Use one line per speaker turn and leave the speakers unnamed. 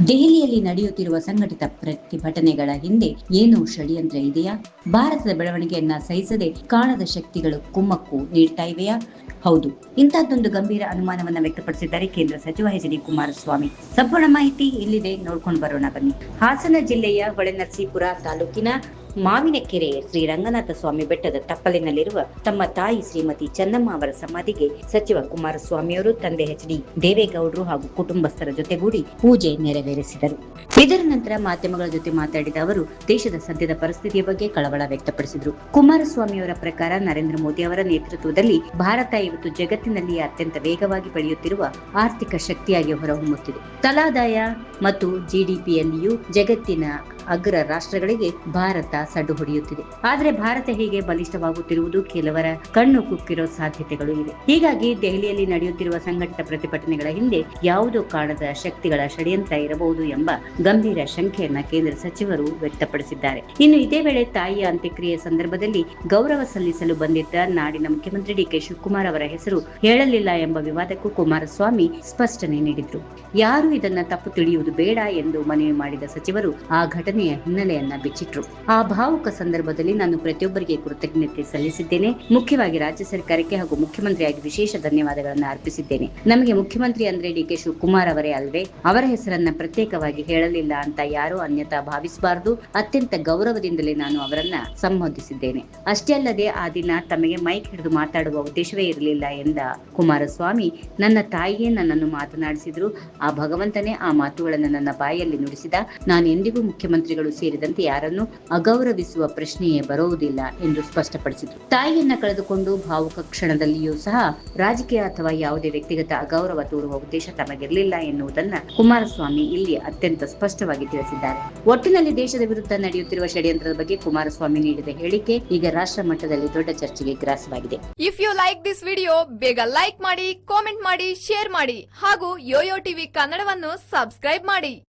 ದೆಹಲಿಯಲ್ಲಿ ನಡೆಯುತ್ತಿರುವ ಸಂಘಟಿತ ಪ್ರತಿಭಟನೆಗಳ ಹಿಂದೆ ಏನೋ ಷಡ್ಯಂತ್ರ ಇದೆಯಾ? ಭಾರತದ ಬೆಳವಣಿಗೆಯನ್ನ ಸಹಿಸದೆ ಕಾಣದ ಶಕ್ತಿಗಳು ಕುಮ್ಮಕ್ಕು ನೀಡ್ತಾ ಇವೆಯಾ? ಹೌದು, ಇಂತಹದ್ದೊಂದು ಗಂಭೀರ ಅನುಮಾನವನ್ನ ವ್ಯಕ್ತಪಡಿಸಿದ್ದಾರೆ ಕೇಂದ್ರ ಸಚಿವ ಎಚ್ ಡಿ ಕುಮಾರಸ್ವಾಮಿ. ಸಂಪೂರ್ಣ ಮಾಹಿತಿ ಇಲ್ಲಿದೆ, ನೋಡ್ಕೊಂಡು ಬರೋಣ ಬನ್ನಿ. ಹಾಸನ ಜಿಲ್ಲೆಯ ಹೊಳೆನರಸೀಪುರ ತಾಲೂಕಿನ ಮಾವಿನಕೆರೆ ಶ್ರೀ ರಂಗನಾಥ ಸ್ವಾಮಿ ಬೆಟ್ಟದ ತಪ್ಪಲಿನಲ್ಲಿರುವ ತಮ್ಮ ತಾಯಿ ಶ್ರೀಮತಿ ಚೆನ್ನಮ್ಮ ಅವರ ಸಮಾಧಿಗೆ ಸಚಿವ ಕುಮಾರಸ್ವಾಮಿಯವರು ತಂದೆ ಎಚ್ ಡಿ ದೇವೇಗೌಡರು ಹಾಗೂ ಕುಟುಂಬಸ್ಥರ ಜೊತೆಗೂಡಿ ಪೂಜೆ ನೆರವೇರಿಸಿದರು. ಇದರ ನಂತರ ಮಾಧ್ಯಮಗಳ ಜೊತೆ ಮಾತನಾಡಿದ ಅವರು ದೇಶದ ಸದ್ಯದ ಪರಿಸ್ಥಿತಿಯ ಬಗ್ಗೆ ಕಳವಳ ವ್ಯಕ್ತಪಡಿಸಿದರು. ಕುಮಾರಸ್ವಾಮಿಯವರ ಪ್ರಕಾರ ನರೇಂದ್ರ ಮೋದಿ ಅವರ ನೇತೃತ್ವದಲ್ಲಿ ಭಾರತ ಇವತ್ತು ಜಗತ್ತಿನಲ್ಲಿ ಅತ್ಯಂತ ವೇಗವಾಗಿ ಬೆಳೆಯುತ್ತಿರುವ ಆರ್ಥಿಕ ಶಕ್ತಿಯಾಗಿ ಹೊರಹೊಮ್ಮುತ್ತಿದೆ. ತಲಾದಾಯ ಮತ್ತು ಜಿಡಿಪಿಯಲ್ಲಿಯೂ ಜಗತ್ತಿನ ಅಗ್ರ ರಾಷ್ಟ್ರಗಳಿಗೆ ಭಾರತ ಸಡ್ಡು ಹೊಡೆಯುತ್ತಿದೆ. ಆದರೆ ಭಾರತ ಹೀಗೆ ಬಲಿಷ್ಠವಾಗುತ್ತಿರುವುದು ಕೆಲವರ ಕಣ್ಣು ಕುಕ್ಕಿರೋ ಸಾಧ್ಯತೆಗಳು ಇವೆ. ಹೀಗಾಗಿ ದೆಹಲಿಯಲ್ಲಿ ನಡೆಯುತ್ತಿರುವ ಸಂಘಟಿತ ಪ್ರತಿಭಟನೆಗಳ ಹಿಂದೆ ಯಾವುದೋ ಕಾಣದ ಶಕ್ತಿಗಳ ಷಡ್ಯಂತ್ರ ಇರಬಹುದು ಎಂಬ ಗಂಭೀರ ಶಂಕೆಯನ್ನ ಕೇಂದ್ರ ಸಚಿವರು ವ್ಯಕ್ತಪಡಿಸಿದ್ದಾರೆ. ಇನ್ನು ಇದೇ ವೇಳೆ ತಾಯಿಯ ಅಂತ್ಯಕ್ರಿಯೆ ಸಂದರ್ಭದಲ್ಲಿ ಗೌರವ ಸಲ್ಲಿಸಲು ಬಂದಿದ್ದ ನಾಡಿನ ಮುಖ್ಯಮಂತ್ರಿ ಡಿ.ಕೆ. ಶಿವಕುಮಾರ್ ಅವರ ಹೆಸರು ಹೇಳಲಿಲ್ಲ ಎಂಬ ವಿವಾದಕ್ಕೂ ಕುಮಾರಸ್ವಾಮಿ ಸ್ಪಷ್ಟನೆ ನೀಡಿದ್ರು. ಯಾರು ಇದನ್ನ ತಪ್ಪು ತಿಳಿಯುವುದು ಬೇಡ ಎಂದು ಮನವಿ ಮಾಡಿದ ಸಚಿವರು ಆ ಘಟನೆಯ ಹಿನ್ನೆಲೆಯನ್ನ ಬಿಚ್ಚಿಟ್ರು. ಆ ಭಾವುಕ ಸಂದರ್ಭದಲ್ಲಿ ನಾನು ಪ್ರತಿಯೊಬ್ಬರಿಗೆ ಕೃತಜ್ಞತೆ ಸಲ್ಲಿಸಿದ್ದೇನೆ. ಮುಖ್ಯವಾಗಿ ರಾಜ್ಯ ಸರ್ಕಾರಕ್ಕೆ ಹಾಗೂ ಮುಖ್ಯಮಂತ್ರಿಯಾಗಿ ವಿಶೇಷ ಧನ್ಯವಾದಗಳನ್ನು ಅರ್ಪಿಸಿದ್ದೇನೆ. ನಮಗೆ ಮುಖ್ಯಮಂತ್ರಿ ಅಂದ್ರೆ ಡಿ.ಕೆ. ಶಿವಕುಮಾರ್ ಅವರೇ ಅಲ್ವೇ? ಅವರ ಹೆಸರನ್ನ ಪ್ರತ್ಯೇಕವಾಗಿ ಹೇಳಲಿಲ್ಲ ಅಂತ ಯಾರೂ ಅನ್ಯತಾ ಭಾವಿಸಬಾರದು. ಅತ್ಯಂತ ಗೌರವದಿಂದಲೇ ನಾನು ಅವರನ್ನ ಸಂಬೋಧಿಸಿದ್ದೇನೆ. ಅಷ್ಟೇ ಅಲ್ಲದೆ ಆ ದಿನ ತಮಗೆ ಮೈಕ್ ಹಿಡಿದು ಮಾತಾಡುವ ಉದ್ದೇಶವೇ ಇರಲಿಲ್ಲ ಎಂದ ಕುಮಾರಸ್ವಾಮಿ, ನನ್ನ ತಾಯಿಯೇ ನನ್ನನ್ನು ಮಾತನಾಡಿಸಿದ್ರು. ಆ ಭಗವಂತನೇ ಆ ಮಾತುಗಳನ್ನು ನನ್ನ ಬಾಯಲ್ಲಿ ನುಡಿಸಿದ. ನಾನು ಎಂದಿಗೂ ಮುಖ್ಯಮಂತ್ರಿಗಳು ಸೇರಿದಂತೆ ಯಾರನ್ನು ಅಗೌರವಿಸುವ ಪ್ರಶ್ನೆಯೇ ಬರುವುದಿಲ್ಲ ಎಂದು ಸ್ಪಷ್ಟಪಡಿಸಿದರು. ತಾಯಿಯನ್ನ ಕಳೆದುಕೊಂಡು ಭಾವುಕ ಕ್ಷಣದಲ್ಲಿಯೂ ಸಹ ರಾಜಕೀಯ ಅಥವಾ ಯಾವುದೇ ವ್ಯಕ್ತಿಗತ ಅಗೌರವ ತೋರುವ ಉದ್ದೇಶ ತಮಗಿರಲಿಲ್ಲ ಎನ್ನುವುದನ್ನ ಕುಮಾರಸ್ವಾಮಿ ಇಲ್ಲಿ ಅತ್ಯಂತ ಸ್ಪಷ್ಟವಾಗಿ ತಿಳಿಸಿದ್ದಾರೆ. ಒಟ್ಟಿನಲ್ಲಿ ದೇಶದ ವಿರುದ್ಧ ನಡೆಯುತ್ತಿರುವ ಷಡ್ಯಂತ್ರದ ಬಗ್ಗೆ ಕುಮಾರಸ್ವಾಮಿ ನೀಡಿದ ಹೇಳಿಕೆ ಈಗ ರಾಷ್ಟ್ರ ಮಟ್ಟದಲ್ಲಿ ದೊಡ್ಡ ಚರ್ಚೆಗೆ ಗ್ರಾಸವಾಗಿದೆ.
If you like this video, ಬೇಗ ಲೈಕ್ ಮಾಡಿ, ಕಾಮೆಂಟ್ ಮಾಡಿ, ಶೇರ್ ಮಾಡಿ ಹಾಗೂ ಯೋಯೋ ಟಿವಿ ಕನ್ನಡವನ್ನು ಸಬ್ಸ್ಕ್ರೈಬ್ ಮಾಡಿ.